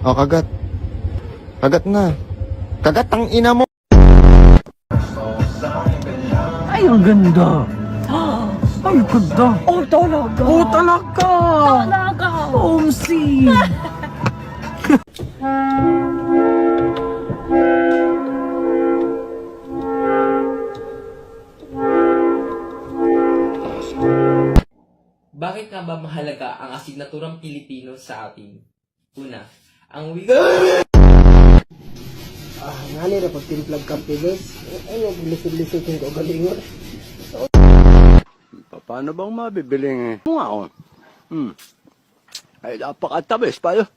O, kagat. Kagat na. Kagat ang ina mo. Ay, ang ganda. Ay, ganda. Oh, talaga. Oh, talaga. Talaga. Omsi. Bakit nga ba mahalaga ang asignaturang Pilipino sa atin? Una, ang Ngani na pagtimplag ka pilis. Ano, bilisig-lisig yung kagalingon. Paano bang mabibiling nga ako? Ay, napakatabis pa yun.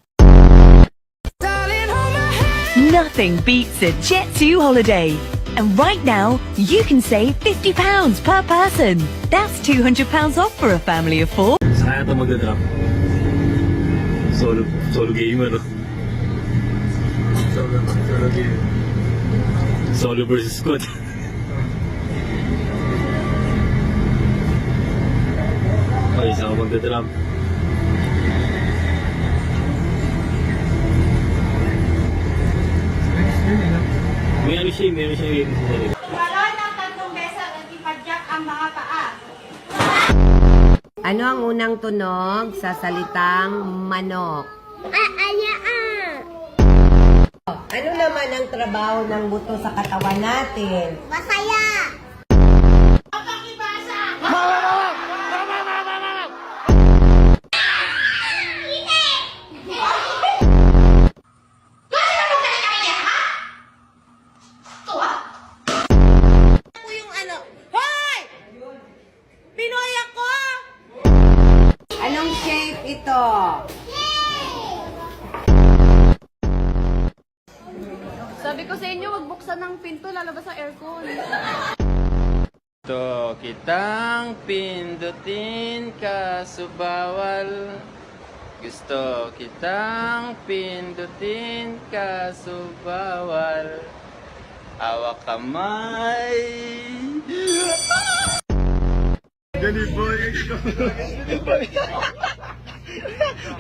Nothing beats a Jet2 holiday. And right now, you can save £50 per person. That's £200 off for a family of 4. Saan ito magdadrop? Solo gamer, no? Solo gamer. Solo versus squad. Okay, saan ako magdadrop? Meron siya game sa sarili. Wala ng 3 beses at ipadyak ang mga paa. Ano ang unang tunog sa salitang manok? Ano naman ang trabaho ng buto sa katawan natin? Masaya! Anong shape ito? Sabi ko sa inyo, wag buksan ng pinto, lalabas ang aircon. Gusto kitang pindutin kaso bawal. Gusto kitang pindutin kaso bawal. Hawak kamay. Danny boy!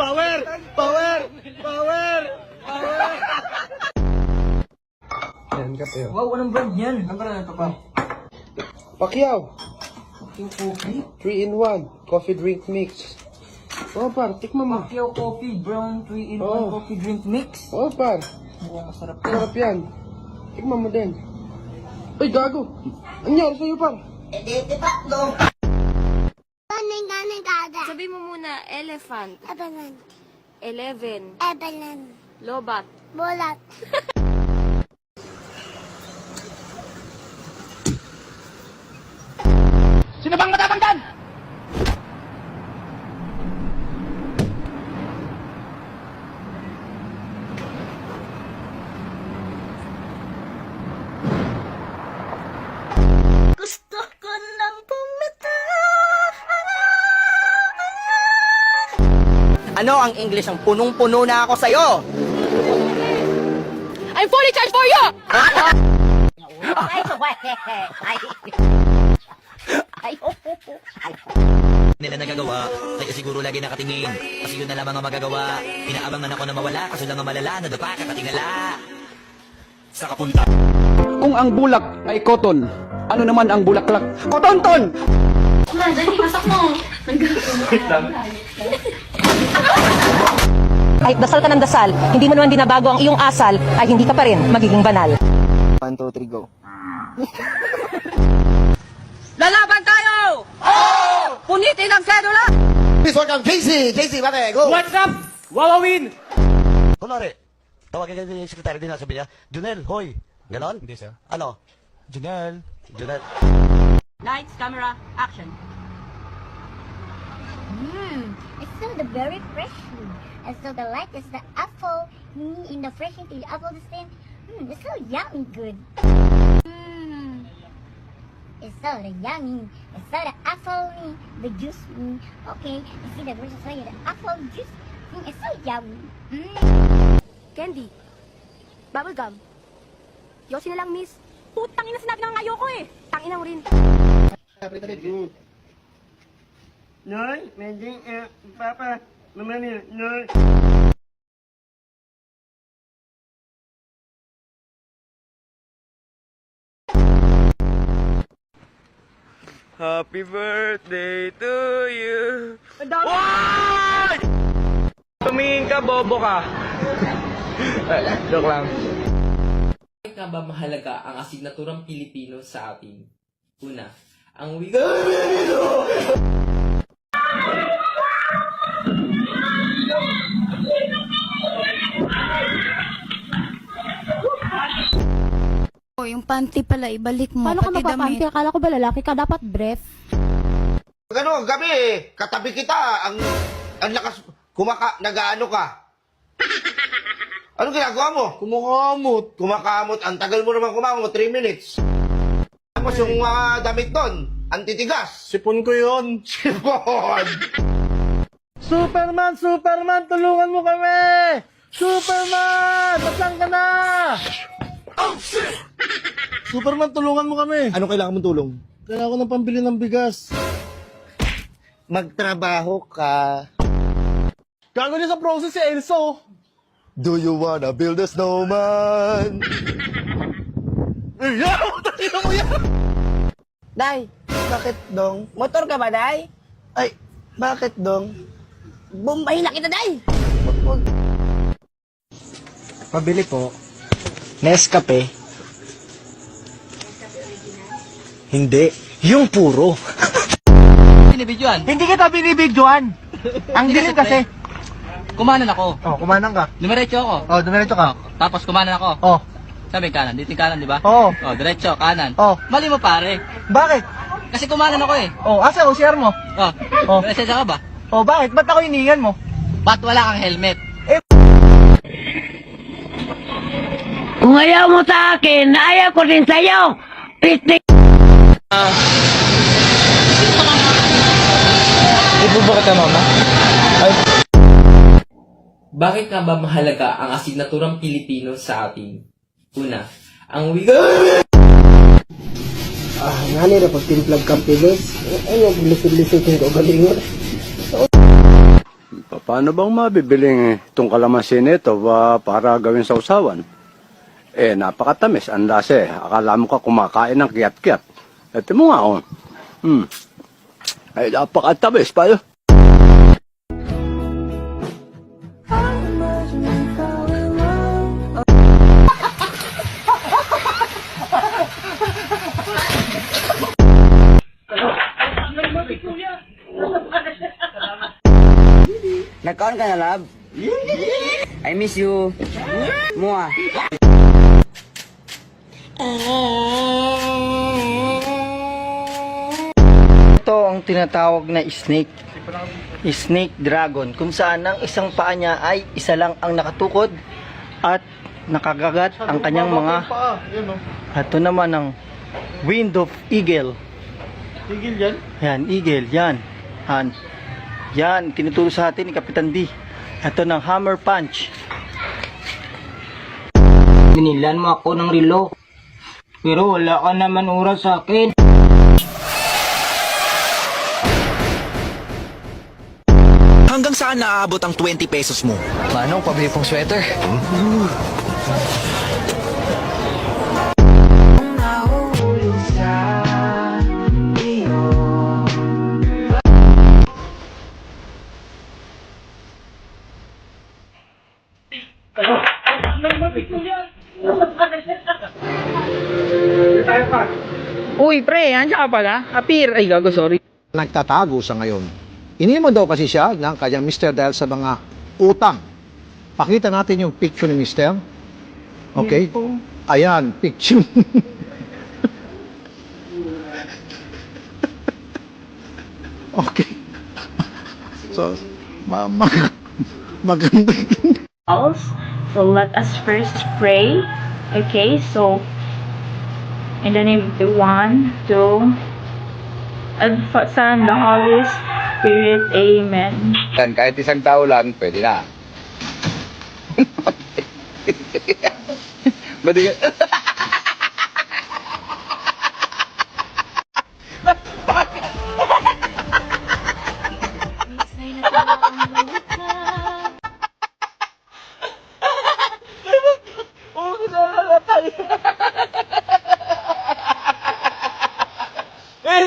Power! Power! Power! Power! Yan, kape. Wow, anong brand yan? Anong brand ito pa? Pacquiao. Yung coffee? 3-in-1. Coffee drink mix. Oh, par. Tikman mo. Pacquiao coffee, brown 3-in-1 coffee drink mix. Oh, par. Mukhang masarap. Sarap yan. Tikman mo din. Uy, gago. Anyari sa'yo, par? Sabi mo muna, elephant. Ebalan. 11. Ebalan. Lobat. Bulat. Sino bang matapang dyan? Gusto ko nang pumita. Ano ang English ang punong-puno na ako sa'yo? I'm fully charged for you! Nila nagagawa, kaya siguro lagi nakatingin. Kasi yun na lamang ang magagawa. Inaabangan ako na mawala, kaso lang ang malala, nadapa kakatingala. Sa kapunta. Kung ang bulak ay cotton, ano naman ang bulaklak? Kotonton! Dali, masak mo. Kahit dasal ka ng dasal, hindi mo naman binabago ang iyong asal, ay hindi ka pa rin magiging banal. 1, 2, 3, go. Lalaban tayo! Oo! Punitin ang sedula! Please welcome JC. JC, pare, go. What's up? Wawawin! Kunwari, tawagin ka yung sekretary din na sabi niya, Junel, hoy! Ganon? Hindi sir. Ano? Junel. Junel. Lights, camera, action. It's so the very fresh. And so the light is the apple. In the fresh into the apple the same. It's so yummy good. It's so the yummy. It's so the apple, the juice. Okay, you see the version so the apple juice. It's so yummy. Candy. Bubblegum. Yosi na lang, miss. Putang ina, sinabi na nga ayoko eh. Tangina mo rin. Noy, medyo, papa, mamani, noy. Happy birthday to you. Tumingin ka, bobo ka. Joke lang. Bakit nga ba mahalaga ang asignaturang Pilipino sa atin? Una, ang Yung panty pala, ibalik mo. Paano ka magpapanty? Akala ko ba lalaki ka? Dapat brief. Ano, gabi, katabi kita, ang lakas, nag-ano ka? Anong ginagawa mo? Kumakamot, ang tagal mo naman kumakamot, 3 minutes. Tapos yung damit doon, antitigas. Sipon ko yun. Sipon! Superman, tulungan mo kami! Superman! Saan ka na? Superman, tulungan mo kami. Ano kailangan mong tulong? Kailangan ko ng pambili ng bigas. Magtrabaho ka. Gago niya sa process si Elso. Do you wanna build a snowman? Day, Bakit, Dong? motor ka ba, Day? Ay, bakit, Dong? Bombahin na kita, Day! Pabili po. Nescafe. Hindi. Yung puro. binibidyoan. Hindi kita binibidyoan. Ang dilim kasi. Kumanan ako. Oh, kumanang ka. Dumiretso ako. Oh, dumiretso ka. Tapos kumanan ako. Oh. Sabi kanan, dito yung kanan, di ba? Oo. Oh, diretso, kanan. Oh. Mali mo pare. Bakit? Kasi kumanan ako eh. Oh, asa OCR mo? Oh. Oh. Presensya ka ba? Oh, bakit? Ba't ako hiningan mo? Ba't wala kang helmet? Kung ayaw mo sa akin, ayaw ko din sa'yo. Pistik! Ibubura ka, mama? Bakit nga ba mahalaga ang asignaturang Pilipino sa atin? Una, ang Nani na pag timplag ka pilis. Ano, lisod-lisod yung galingon. Paano bang mabibiling itong kalamansi nito para gawin sa usawan? Eh, napakatamis. Ang lasa eh. Akala mo ka kumakain ng kiyat-kiyat. Ito mo nga, oh. Ay, napakatamis pa yun. Nagkaon ka na, love? I miss you. Mua. Ito ang tinatawag na snake. Snake dragon. Kung saan ang isang paa niya ay isa lang ang nakatukod at nakagagat ang kanyang mga... Ito naman ang wind of eagle. Eagle yan? Yan, eagle. Yan. Yan, tinuturo sa atin ni Kapitan D. Ito ng hammer punch. Binilan mo ako ng relo. Pero wala ka naman oras sa akin. Hanggang saan naaabot ang 20 pesos mo? Manong, pabili pong sweater. Uy, pre, andiyan ka pala? Apir. Ay, gago, sorry. Nagtatago sa ngayon. Iniwan daw kasi siya ng kanyang mister dahil sa mga utang. Pakita natin yung picture ni mister. Okay? Ayan, picture. Okay. So, maganda. So let us first pray. Okay, so in the name of the One, Two, and Son, the Holy Spirit. Amen. Kahit isang tao lang, pwede na. Eh,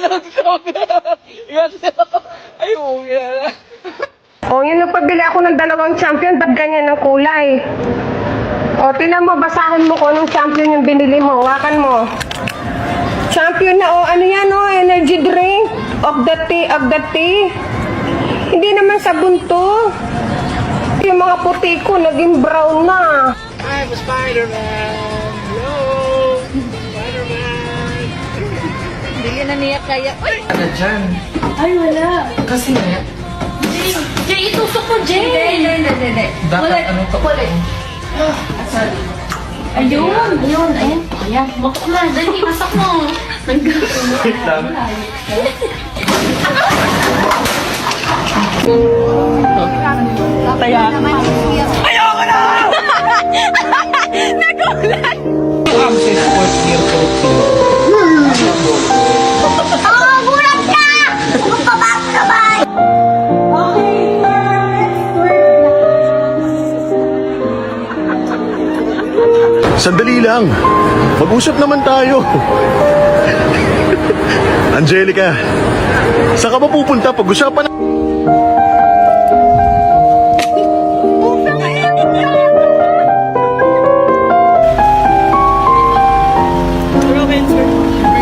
O, yun nagpabili ako ng 2 champion, ba't ganyan ang kulay? O, tinan mo, basahin mo kung anong champion yung binili mo, hawakan mo. Champion na, o, ano yan, o, energy drink of the tea. Hindi naman sabon to. Yung mga puti ko, naging brown na. I'm a Spider-Man! Hello! Spider-Man! Hindi na niya kaya. Uy! Ano dyan? Ay, wala. Kasi nga, Jay, itusok mo, Jay! Hindi. dapat ano to? Sorry. Ayun. Ayan. Makok na. Dali, masak mo. Wait lang. Oh, bulat ka! Magpabasa ka ba? Sandali lang. Mag-usap naman tayo. Angelica, saan ka ba pupunta? Pag-usapan na...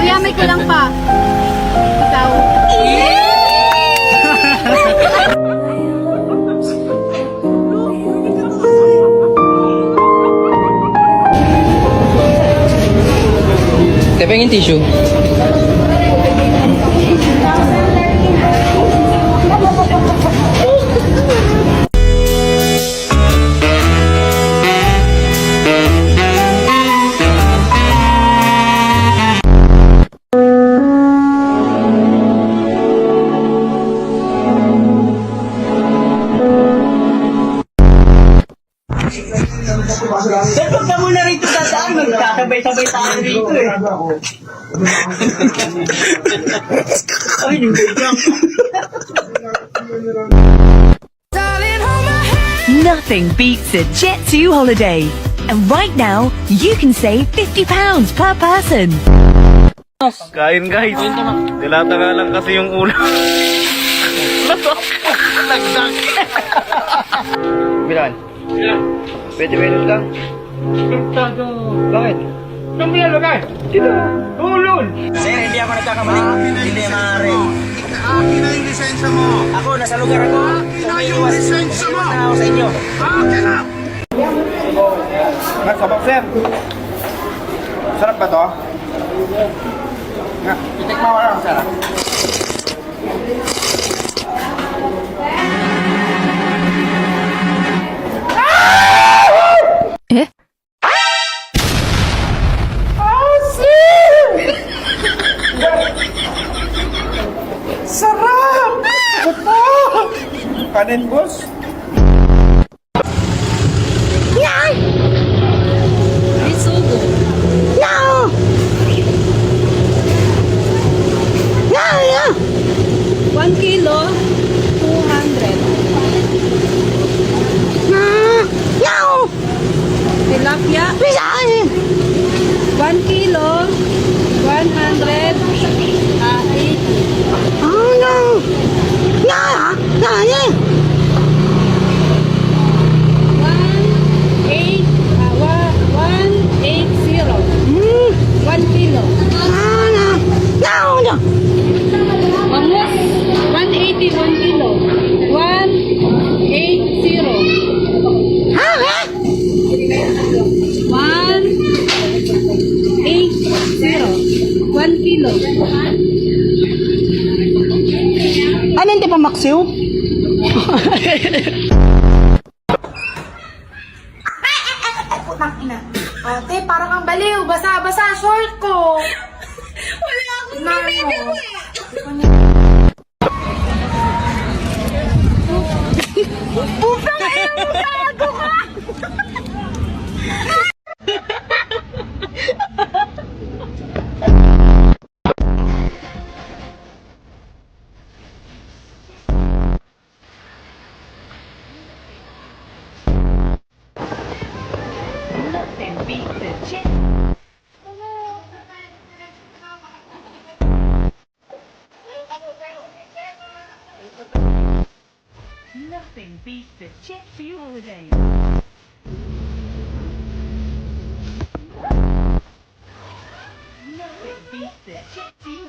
Kuya, may kulang pa. Ikaw. Tepengin tissue. Dapat ka muna rito dadaan, magkakabay-sabay tayo rito eh. Ay, yung gayang. Nothing beats a Jet2 holiday. And right now, you can save £50 per person. Kain guys. Dilata nga lang kasi yung ulo. Lagdag. Bilan? Pwede lang? Bakit? Saan nilalagay? Dito. Tulon. Sir, hindi ako nagkakamali. Hindi maaari. Akin na yung lisensya mo. Ako, nasa lugar ako. Akin na yung lisensya mo. Na ako sa inyo. Akin na. Sabang sir. Sarap ba to? Nga, itikma ko lang sir. Sarap! Ito! Kanin, boss. Tilapia. 1 kilo. 100. 1 kilo. 180, 1 kilo. 180. 1 kilo. Ano hindi pa maksiw? Putang ina. Ate, parang ang baliw. Basa-basa short ko. Wala akong pinigil mo. Putang ina mo, gago ka! Nothing beats a Jet. Nothing beats the Jet Fuel holiday. Nothing beats the Jet Fuel